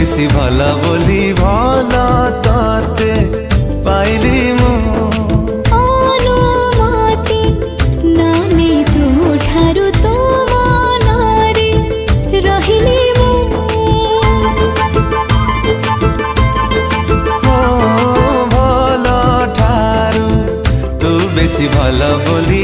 बेसी भला बोली भला ताते पाइली मु अनुमति नानी तू ठारू तो मनारी रहिली मु भला ठारू तू बेसी भला बोली